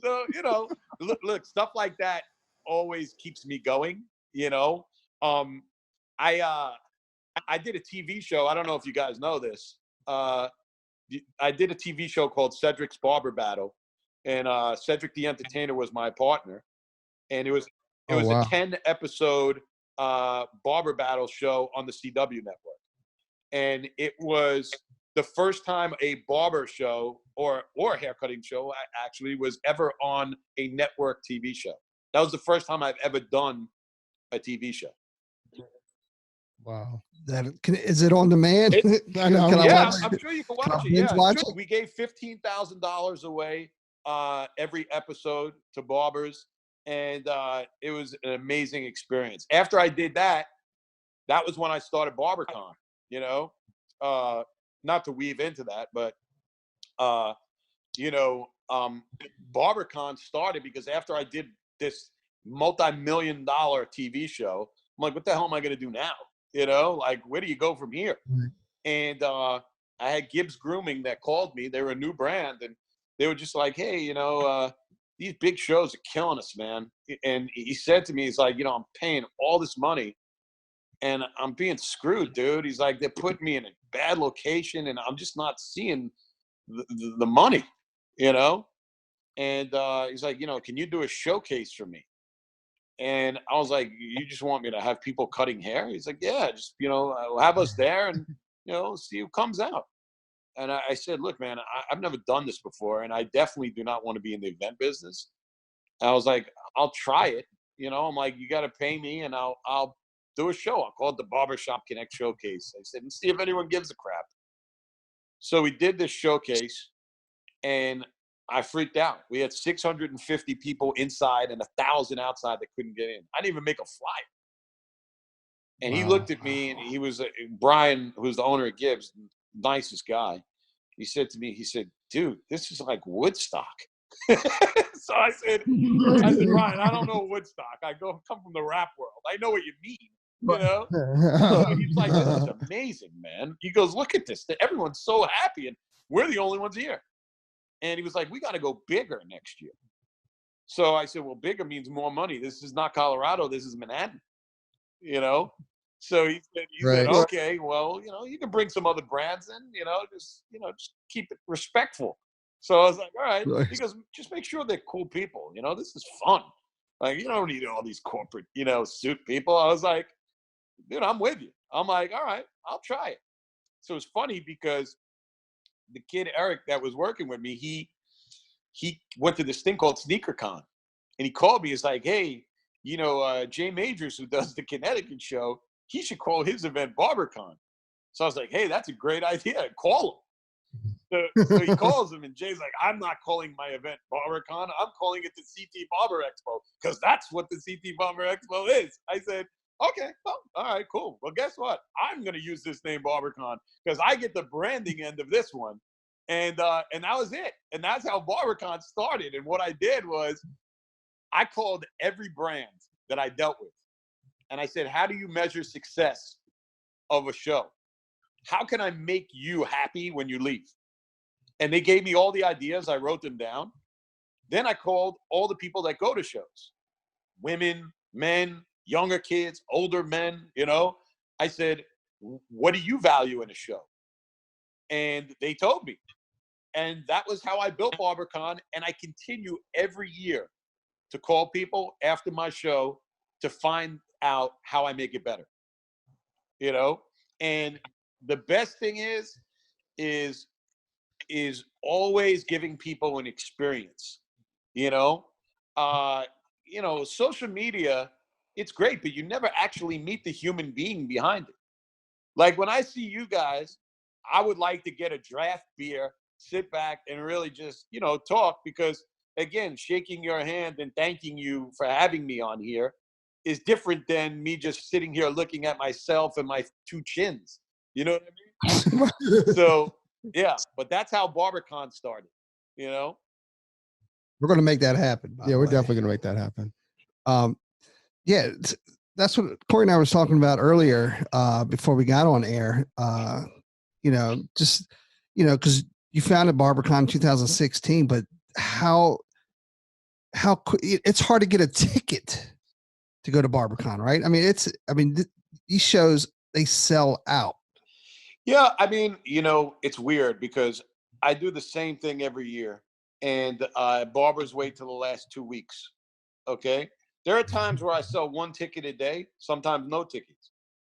So, look, stuff like that always keeps me going, I did a TV show. I don't know if you guys know this. I did a TV show called Cedric's Barber Battle, and Cedric the Entertainer was my partner, and it was a 10-episode barber battle show on the CW network, and it was the first time a barber show or a haircutting show actually was ever on a network TV show. That was the first time I've ever done a TV show. Wow. Is it on demand? I know. I'm sure you can watch it. Yeah, watch it? We gave $15,000 away every episode to barbers, and it was an amazing experience. After I did that, that was when I started Barbercon. Not to weave into that, but Barbercon started because after I did this multi-million-dollar TV show, I'm like, what the hell am I going to do now? Like, where do you go from here? And I had Gibbs Grooming that called me. They were a new brand, and they were just like, hey, these big shows are killing us, man. And he said to me, he's like, I'm paying all this money, and I'm being screwed, dude. He's like, they're putting me in a bad location, and I'm just not seeing the money, And he's like, can you do a showcase for me? And I was like, you just want me to have people cutting hair? He's like, yeah, just, have us there and, see who comes out. And I said, look, man, I've never done this before, and I definitely do not want to be in the event business. And I was like, I'll try it. I'm like, you got to pay me, and I'll do a show. I'll call it the Barbershop Connect Showcase. I said, and see if anyone gives a crap. So we did this showcase, and I freaked out. We had 650 people inside and 1,000 outside that couldn't get in. I didn't even make a flyer. And he looked at me, and he was Brian, who's the owner of Gibbs, nicest guy. He said to me, he said, dude, this is like Woodstock. So I said, Brian, I don't know Woodstock. I come from the rap world. I know what you mean, So he's like, this is amazing, man. He goes, look at this. Everyone's so happy, and we're the only ones here. And he was like, we got to go bigger next year. So I said, well, bigger means more money. This is not Colorado. This is Manhattan, So he said, okay, well, you can bring some other brands in, just keep it respectful. So I was like, all right. He goes, just make sure they're cool people. This is fun. Like, you don't need all these corporate, suit people. I was like, dude, I'm with you. I'm like, all right, I'll try it. So it's funny because the kid Eric that was working with me, he went to this thing called SneakerCon, and he called me. He's like, hey, Jay Majors, who does the Connecticut show, he should call his event Barbercon. So I was like, hey, that's a great idea. Call him. So he calls him, and Jay's like, I'm not calling my event Barbercon. I'm calling it the CT Barber Expo, because that's what the CT Barber Expo is. I said, okay, well, all right, cool. Well, guess what? I'm going to use this name Barbercon because I get the branding end of this one. And that was it. And that's how Barbercon started. And what I did was I called every brand that I dealt with. And I said, how do you measure success of a show? How can I make you happy when you leave? And they gave me all the ideas. I wrote them down. Then I called all the people that go to shows, women, men, younger kids, older men, I said, what do you value in a show? And they told me. And that was how I built Barbercon. And I continue every year to call people after my show to find out how I make it better. And the best thing is always giving people an experience. Social media, it's great, but you never actually meet the human being behind it. Like when I see you guys, I would like to get a draft beer, sit back and really just, talk, because again, shaking your hand and thanking you for having me on here is different than me just sitting here looking at myself and my two chins. You know what I mean? So, yeah, but that's how Barbercon started, We're going to make that happen. Yeah, we're definitely going to make that happen. Yeah, that's what Corey and I was talking about earlier before we got on air. Because you founded Barbercon in 2016, but how it's hard to get a ticket to go to Barbercon, right? I mean, these shows, they sell out. Yeah, I mean, it's weird because I do the same thing every year, and barbers wait till the last 2 weeks. Okay, there are times where I sell one ticket a day, sometimes no tickets,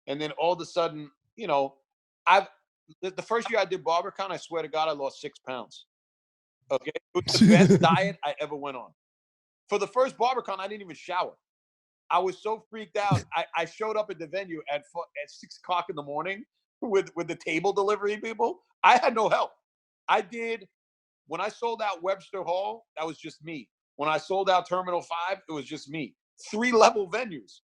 and then all of a sudden, the first year I did Barbercon, I swear to God, I lost 6 pounds. Okay, it was the best diet I ever went on. For the first Barbercon, I didn't even shower. I was so freaked out. I showed up at the venue at 6 o'clock in the morning with the table delivery people. I had no help. When I sold out Webster Hall, that was just me. When I sold out Terminal 5, it was just me. 3-level venues,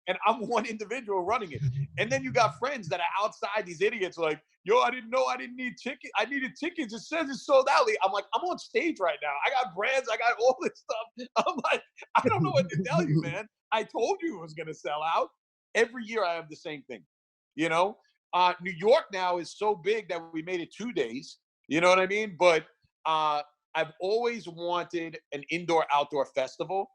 and I'm one individual running it. And then you got friends that are outside, these idiots like, yo, I didn't know I didn't need tickets. I needed tickets. It says it's sold out. I'm like, I'm on stage right now. I got brands. I got all this stuff. I'm like, I don't know what to tell you, man. I told you it was going to sell out. Every year I have the same thing, New York now is so big that we made it 2 days. You know what I mean? But I've always wanted an indoor-outdoor festival.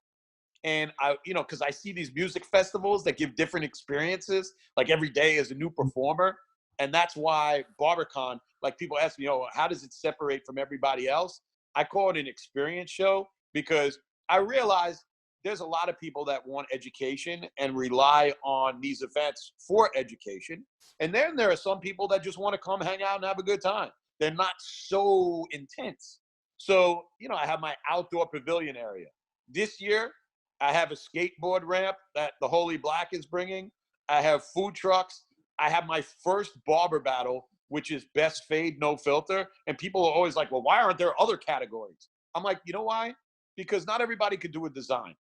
And because I see these music festivals that give different experiences, like every day is a new performer. And that's why Barbercon, like people ask me, how does it separate from everybody else? I call it an experience show because I realize there's a lot of people that want education and rely on these events for education. And then there are some people that just want to come hang out and have a good time. They're not so intense. So, I have my outdoor pavilion area. This year, I have a skateboard ramp that the Holy Black is bringing. I have food trucks. I have my first barber battle, which is best fade, no filter. And people are always like, well, why aren't there other categories? I'm like, you know why? Because not everybody could do a design.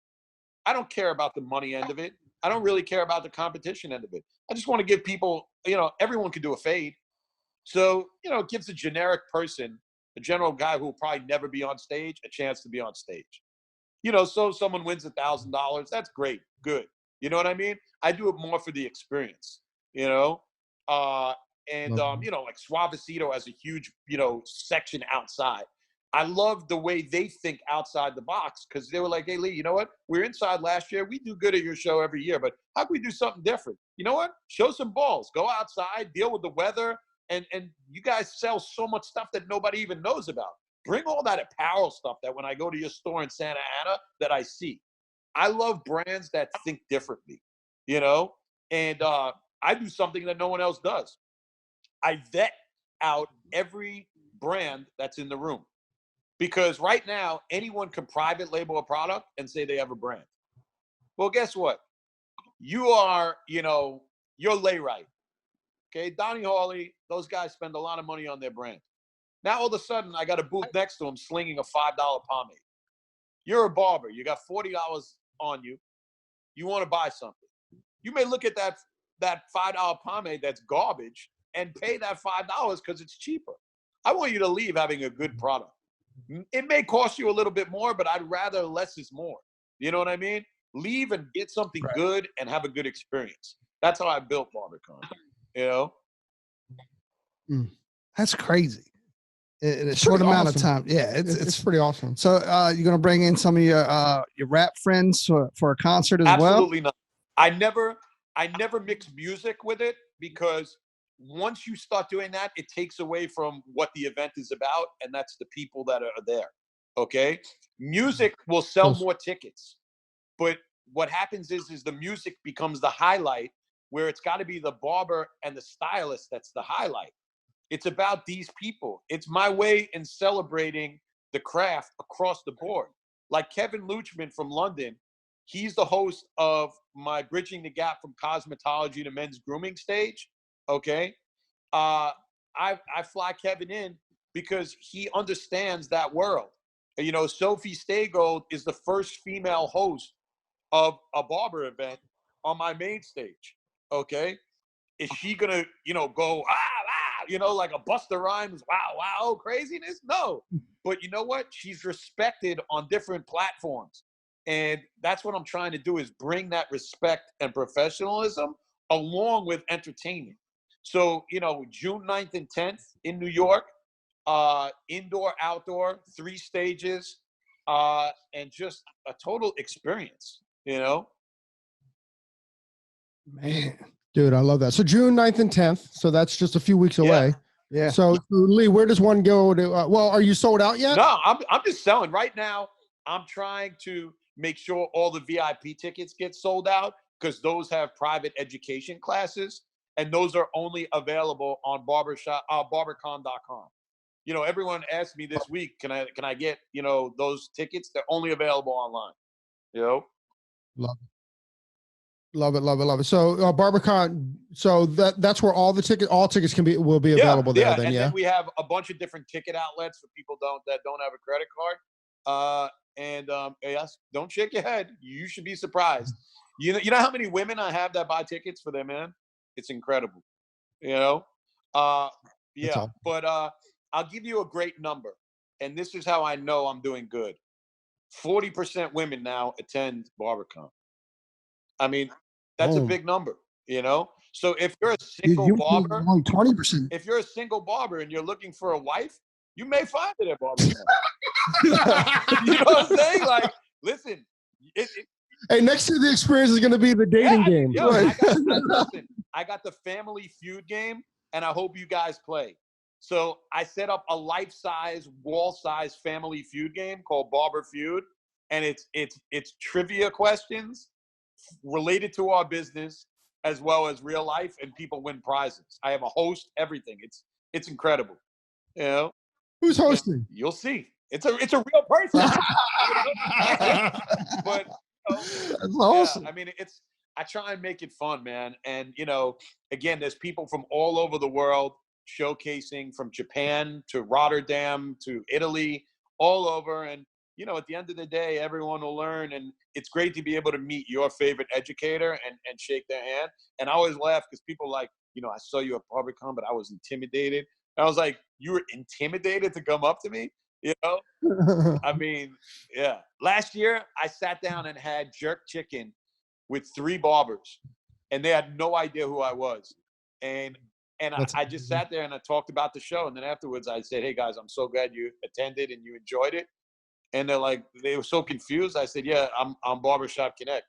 I don't care about the money end of it. I don't really care about the competition end of it. I just want to give people, everyone can do a fade. So, it gives a generic person, a general guy who will probably never be on stage, a chance to be on stage. So someone wins $1,000, that's great, good. You know what I mean? I do it more for the experience, like Suavecito has a huge, section outside. I love the way they think outside the box because they were like, hey, Lee, you know what? We're inside last year. We do good at your show every year, but how can we do something different? You know what? Show some balls. Go outside, deal with the weather, and you guys sell so much stuff that nobody even knows about. Bring all that apparel stuff that when I go to your store in Santa Ana that I see. I love brands that think differently, and I do something that no one else does. I vet out every brand that's in the room because right now anyone can private label a product and say they have a brand. Well, guess what? You are, you're lay right. Okay. Donnie Hawley, those guys spend a lot of money on their brand. Now, all of a sudden, I got a booth next to him slinging a $5 pomade. You're a barber. You got $40 on you. You want to buy something. You may look at that $5 pomade that's garbage and pay that $5 because it's cheaper. I want you to leave having a good product. It may cost you a little bit more, but I'd rather less is more. You know what I mean? Leave and get something good and have a good experience. That's how I built Barbercon. That's crazy. In a short amount of time. Yeah, it's pretty awesome. So you're gonna bring in some of your rap friends for a concert as well? Absolutely not. I never mix music with it, because once you start doing that, it takes away from what the event is about, and that's the people that are there. Okay? Music will sell more tickets. But what happens is the music becomes the highlight, where it's got to be the barber and the stylist that's the highlight. It's about these people. It's my way in celebrating the craft across the board. Like Kevin Luchman from London, he's the host of my Bridging the Gap from Cosmetology to Men's Grooming stage. Okay. I fly Kevin in because he understands that world. Sophie Staygold is the first female host of a barber event on my main stage. Okay. Is she gonna, go, like a Busta Rhymes, wow, craziness? No. But you know what? She's respected on different platforms. And that's what I'm trying to do, is bring that respect and professionalism along with entertainment. So, June 9th and 10th in New York, indoor, outdoor, 3 stages, and just a total experience, Man. Dude, I love that. So June 9th and 10th. So that's just a few weeks away. Yeah. So Lee, where does one go to? Well, are you sold out yet? No, I'm just selling right now. I'm trying to make sure all the VIP tickets get sold out, because those have private education classes, and those are only available on barbercon.com. Everyone asked me this week, can I get, those tickets? They're only available online. Love it. So Barbercon, so that's where all tickets will be available there. Then, and then we have a bunch of different ticket outlets for people that don't have a credit card. Yes, don't shake your head. You should be surprised. You know how many women I have that buy tickets for their man? It's incredible. But I'll give you a great number, and this is how I know I'm doing good. 40% women now attend Barbercon. I mean, that's a big number, So if you're a single barber, only 20%. if you're a single barber and you're looking for a wife, you may find it at Barbercon. You know what I'm saying? Like, listen. Hey, next to the experience is going to be the dating game. Yo, I got the Family Feud game, and I hope you guys play. So I set up a life-size, wall-size Family Feud game called Barber Feud, and it's trivia questions related to our business as well as real life, and people win prizes. I have a host, everything. It's incredible. Who's hosting? You'll see. It's a real person. But that's awesome. I mean, I try and make it fun, man. And again, there's people from all over the world showcasing, from Japan to Rotterdam to Italy, all over. And at the end of the day, everyone will learn, and it's great to be able to meet your favorite educator and shake their hand. And I always laugh because people I saw you at Barbercon, but I was intimidated. And I was like, you were intimidated to come up to me? I mean, yeah. Last year, I sat down and had jerk chicken with 3 barbers, and they had no idea who I was. And I just sat there and I talked about the show. And then afterwards, I said, hey, guys, I'm so glad you attended and you enjoyed it. And they were so confused. I said, yeah, I'm Barbershop Connect.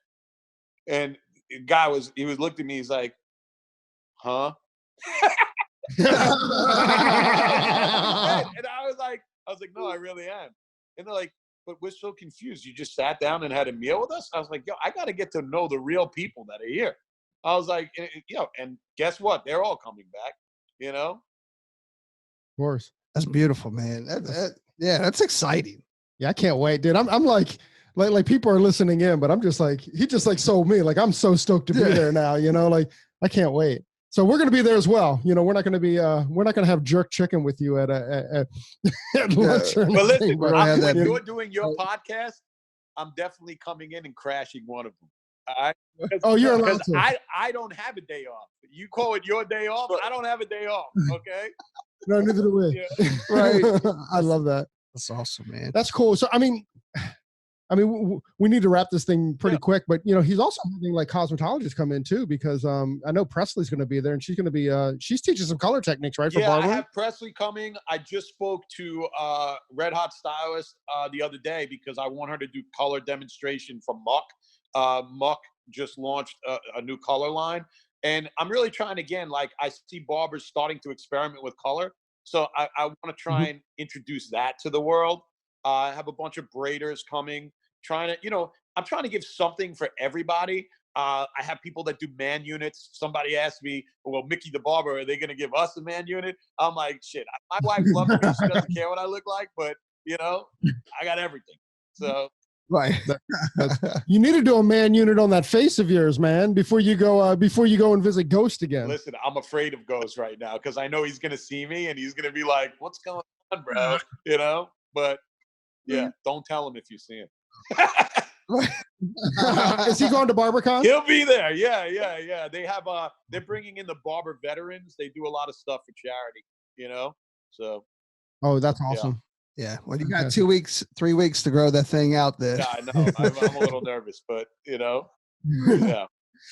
And the guy looked at me, he's like, huh? And I was like, no, I really am. And they're like, but we're so confused. You just sat down and had a meal with us? I was like, yo, I got to get to know the real people that are here. I was like, and guess what? They're all coming back, Of course. That's beautiful, man. That's exciting. Yeah, I can't wait, dude. I'm like, like people are listening in, but I'm just like, he just like sold me. Like, I'm so stoked to be there now, you know, like I can't wait. So we're going to be there as well. You know, we're not going to have jerk chicken with you at lunch or anything. But listen, when you're doing your podcast, I'm definitely coming in and crashing one of them. All right? You're allowed to. I don't have a day off. You call it your day off. I don't have a day off. Okay. No, neither do we. Yeah. Right. I love that. That's awesome, man. That's cool. So, I mean, we need to wrap this thing pretty quick, but you know, he's also having like cosmetologists come in too, because I know Presley's going to be there, and she's going to be she's teaching some color techniques, right? For barbering? I have Presley coming. I just spoke to Red Hot Stylist the other day because I want her to do color demonstration for Muck. Muck just launched a new color line, and I'm really trying again. Like, I see barbers starting to experiment with color, so I want to try and introduce that to the world. I have a bunch of braiders coming, I'm trying to give something for everybody. I have people that do man units. Somebody asked me, well, Mickey the Barber, are they going to give us a man unit? I'm like, shit, my wife loves me. She doesn't care what I look like, but, you know, I got everything. So. Right. You need to do a man unit on that face of yours, man, before you go and visit Ghost again. Listen, I'm afraid of Ghost right now because I know he's going to see me and he's going to be like, what's going on, bro? You know, but. Yeah, don't tell him if you see him. Is he going to Barbercon? He'll be there. Yeah. They have they're bringing in the barber veterans. They do a lot of stuff for charity, you know. So. Oh, that's awesome. Yeah. Well, you got 2 weeks, 3 weeks to grow that thing out there. Yeah, I know. I'm a little nervous, but you know. Yeah.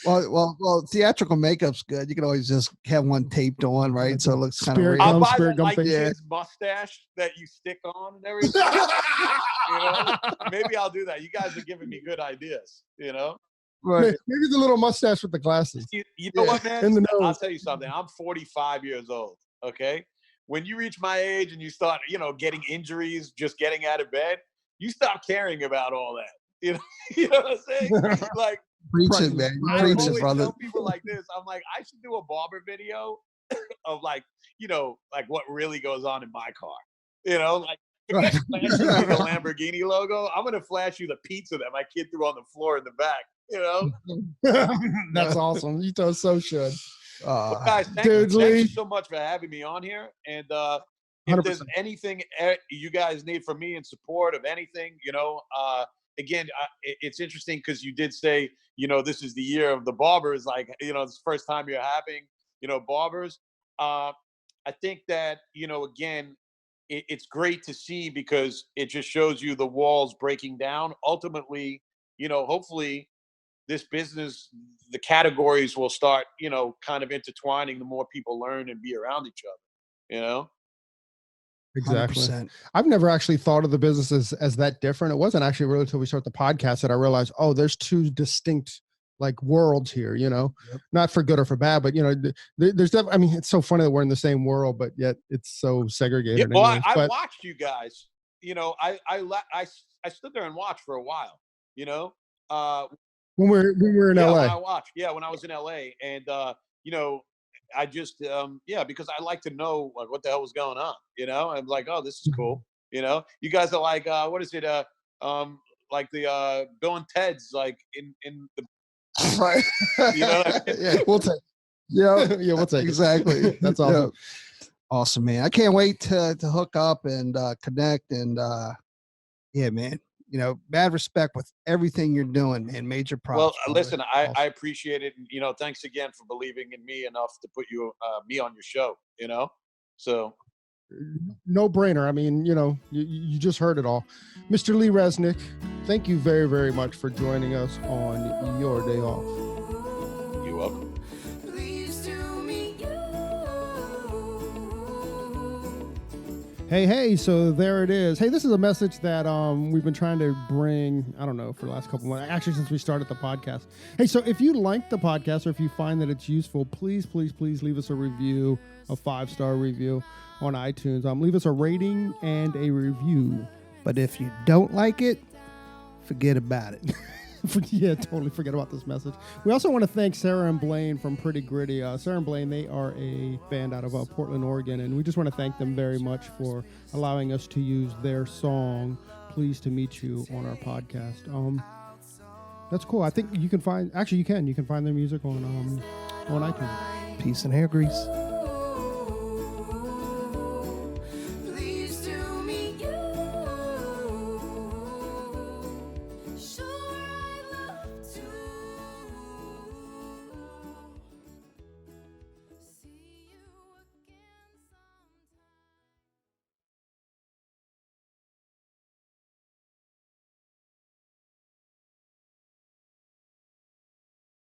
Well, theatrical makeup's good. You can always just have one taped on, right? So it looks kind of I'll buy his mustache that you stick on and everything. You know, maybe I'll do that. You guys are giving me good ideas. You know, right? Maybe the little mustache with the glasses. You know what, man? I'll tell you something. I'm 45 years old. Okay, when you reach my age and you start, getting injuries, just getting out of bed, you stop caring about all that. You know what I'm saying? Like. Preaching, man. I Preaching, always brother. tell people like this. I'm like, I should do a barber video of like what really goes on in my car. You know, like flashing you the Lamborghini logo. I'm gonna flash you the pizza that my kid threw on the floor in the back. You know, that's awesome. You so should. Well, guys, thank you so much for having me on here. And if 100%. There's anything you guys need from me in support of anything, again, it's interesting because you did say, this is the year of the barbers. Like, it's the first time you're having, barbers. I think that, again, it's great to see because it just shows you the walls breaking down. Ultimately, hopefully this business, the categories will start, kind of intertwining the more people learn and be around each other, Exactly. 100%. I've never actually thought of the business as that different. It wasn't actually really until we start the podcast that I realized, there's two distinct like worlds here, not for good or for bad, but there's definitely, I mean, it's so funny that we're in the same world, but yet it's so segregated. Yeah, well, I watched you guys, I stood there and watched for a while, when we were in LA. When I was in LA and, I just, because I like to know like what the hell was going on, I'm like, oh, this is cool. You guys are like, what is it? Like the Bill and Ted's like in the, right. Yeah, we'll take. Yeah. Yeah. We'll take exactly. That's awesome. Yeah. Awesome, man. I can't wait to hook up and connect and yeah, man. Mad respect with everything you're doing, man. Major props. Well, listen, I appreciate it. And, thanks again for believing in me enough to put me on your show, so. No brainer. I mean, you just heard it all. Mr. Lee Resnick, thank you very, very much for joining us on your day off. You're welcome. Hey, so there it is. Hey, this is a message that we've been trying to bring, I don't know, for the last couple of months, actually since we started the podcast. Hey, so if you like the podcast or if you find that it's useful, please leave us a review, a 5-star review on iTunes. Leave us a rating and a review. But if you don't like it, forget about it. Yeah, totally forget about this message. We also want to thank Sarah and Blaine from Pretty Gritty. Sarah and Blaine, they are a band out of Portland, Oregon, and we just want to thank them very much for allowing us to use their song, pleased to meet you on our podcast. That's cool. I think you can find their music on iTunes. Peace and hair grease.